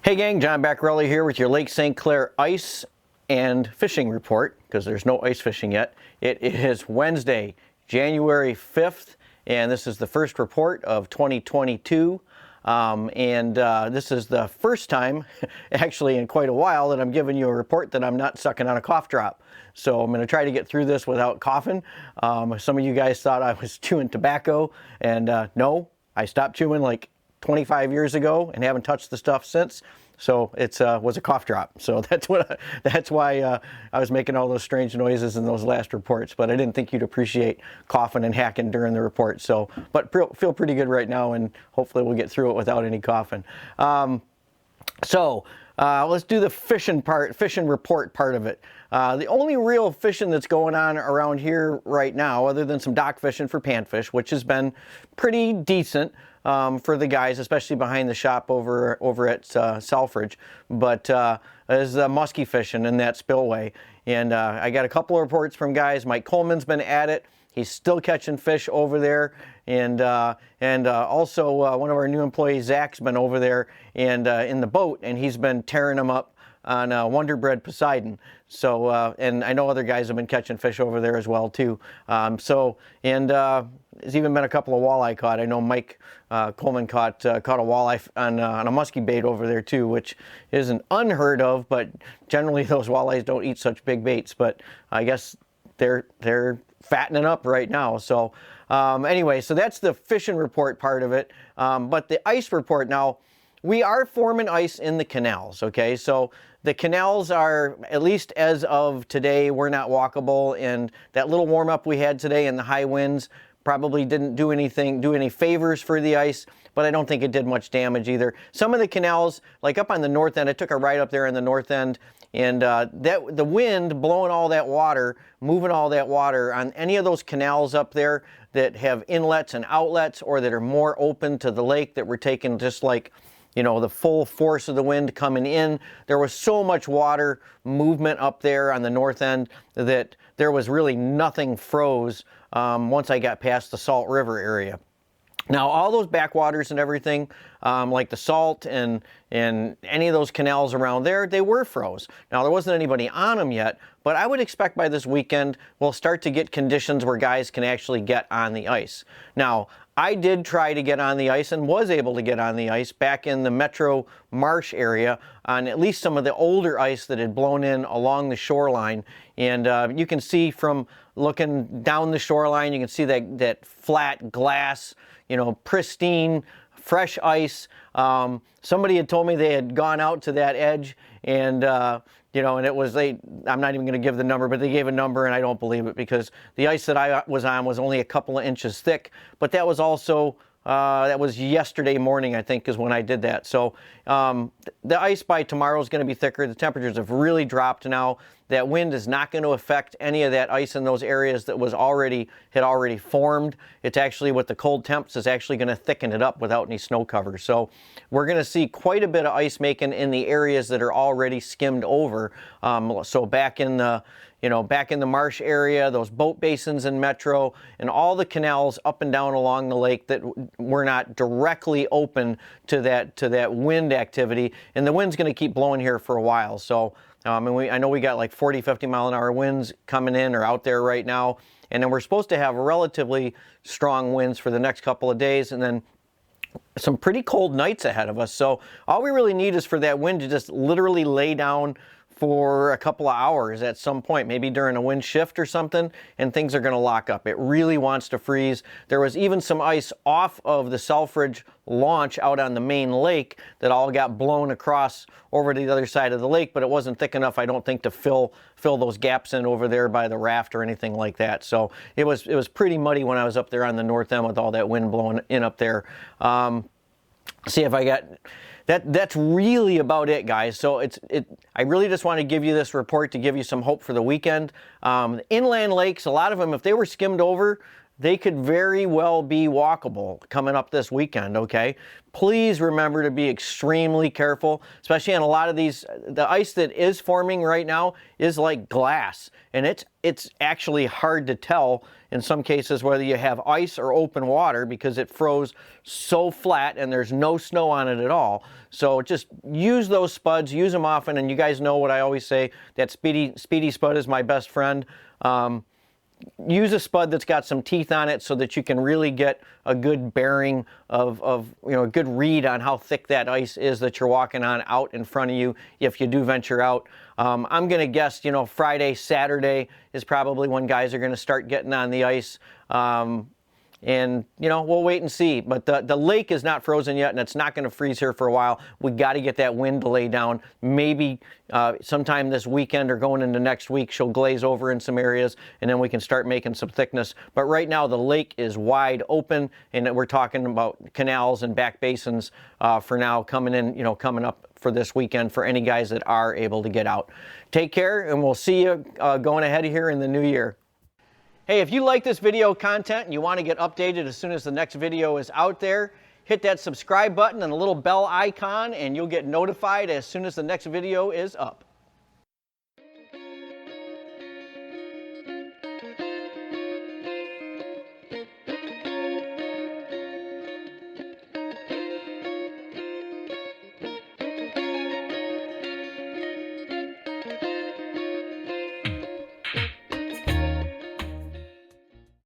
Hey gang, John Bacarella here with your Lake St. Clair ice and fishing report, because there's no ice fishing yet. It is Wednesday, January 5th, and this is the first report of 2022. This is the first time, actually in quite a while, that I'm giving you a report that I'm not sucking on a cough drop. So I'm going to try to get through this without coughing. Some of you guys thought I was chewing tobacco, and no, I stopped chewing like 25 years ago and haven't touched the stuff since. So it was a cough drop. So that's why I was making all those strange noises in those last reports. But I didn't think you'd appreciate coughing and hacking during the report. So, but feel pretty good right now, and hopefully we'll get through it without any coughing. Let's do the fishing report part of it. The only real fishing that's going on around here right now, other than some dock fishing for panfish, which has been pretty decent for the guys, especially behind the shop over at Selfridge, but is muskie fishing in that spillway. And I got a couple of reports from guys. Mike Coleman's been at it. He's still catching fish over there, and also one of our new employees, Zach's been over there and in the boat, and he's been tearing them up on Wonder Bread Poseidon. So and I know other guys have been catching fish over there as well too. There's even been a couple of walleye caught. I know Mike Coleman caught a walleye on a muskie bait over there too, which isn't unheard of, but generally those walleyes don't eat such big baits. But I guess they're fattening up right now. So anyway, so that's the fishing report part of it. But the ice report now, we are forming ice in the canals, okay? So the canals are, at least as of today, we're not walkable, and that little warm-up we had today and the high winds probably didn't do any favors for the ice, but I don't think it did much damage either. Some of the canals, like up on the north end, I took a ride up there in the north end, and the wind blowing all that water, moving all that water on any of those canals up there that have inlets and outlets, or that are more open to the lake, that were taking just like, you know, the full force of the wind coming in. There was so much water movement up there on the north end that there was really nothing froze once I got past the Salt River area. Now, all those backwaters and everything, like the Salt and any of those canals around there, they were froze. Now, there wasn't anybody on them yet, but I would expect by this weekend we'll start to get conditions where guys can actually get on the ice. Now, I did try to get on the ice and was able to get on the ice back in the Metro Marsh area on at least some of the older ice that had blown in along the shoreline. And you can see from looking down the shoreline, you can see that flat glass, you know, pristine, fresh ice. Somebody had told me they had gone out to that edge, and you know, and it was I'm not even going to give the number, but they gave a number, and I don't believe it, because the ice that I was on was only a couple of inches thick. But that was also that was yesterday morning, I think, is when I did that. So the ice by tomorrow is going to be thicker. The temperatures have really dropped now. That wind is not going to affect any of that ice in those areas that had already formed. It's actually, with the cold temps, is actually going to thicken it up without any snow cover. So we're going to see quite a bit of ice making in the areas that are already skimmed over. So back in the marsh area, those boat basins in Metro, and all the canals up and down along the lake that were not directly open to that wind activity. And the wind's going to keep blowing here for a while. So I know we got like 40, 50 mile an hour winds coming in or out there right now. And then we're supposed to have relatively strong winds for the next couple of days, and then some pretty cold nights ahead of us. So all we really need is for that wind to just literally lay down for a couple of hours at some point, maybe during a wind shift or something, and things are going to lock up. It really wants to freeze. There was even some ice off of the Selfridge launch out on the main lake that all got blown across over to the other side of the lake, but it wasn't thick enough, I don't think, to fill those gaps in over there by the raft or anything like that. So it was pretty muddy when I was up there on the north end with all that wind blowing in up there. See if I got... That's really about it, guys. So I really just want to give you this report to give you some hope for the weekend. Inland lakes, a lot of them, if they were skimmed over, they could very well be walkable coming up this weekend, okay? Please remember to be extremely careful, especially on a lot of these. The ice that is forming right now is like glass, and it's actually hard to tell in some cases whether you have ice or open water because it froze so flat and there's no snow on it at all. So just use those spuds, use them often, and you guys know what I always say, that speedy spud is my best friend. Use a spud that's got some teeth on it so that you can really get a good bearing of a good read on how thick that ice is that you're walking on out in front of you if you do venture out. I'm going to guess, Friday, Saturday is probably when guys are going to start getting on the ice. And, we'll wait and see. But the lake is not frozen yet, and it's not going to freeze here for a while. We got to get that wind delay down. Maybe sometime this weekend or going into next week, she'll glaze over in some areas, and then we can start making some thickness. But right now, the lake is wide open, and we're talking about canals and back basins for now coming in, coming up for this weekend for any guys that are able to get out. Take care, and we'll see you going ahead here in the new year. Hey, if you like this video content and you want to get updated as soon as the next video is out there, hit that subscribe button and the little bell icon and you'll get notified as soon as the next video is up.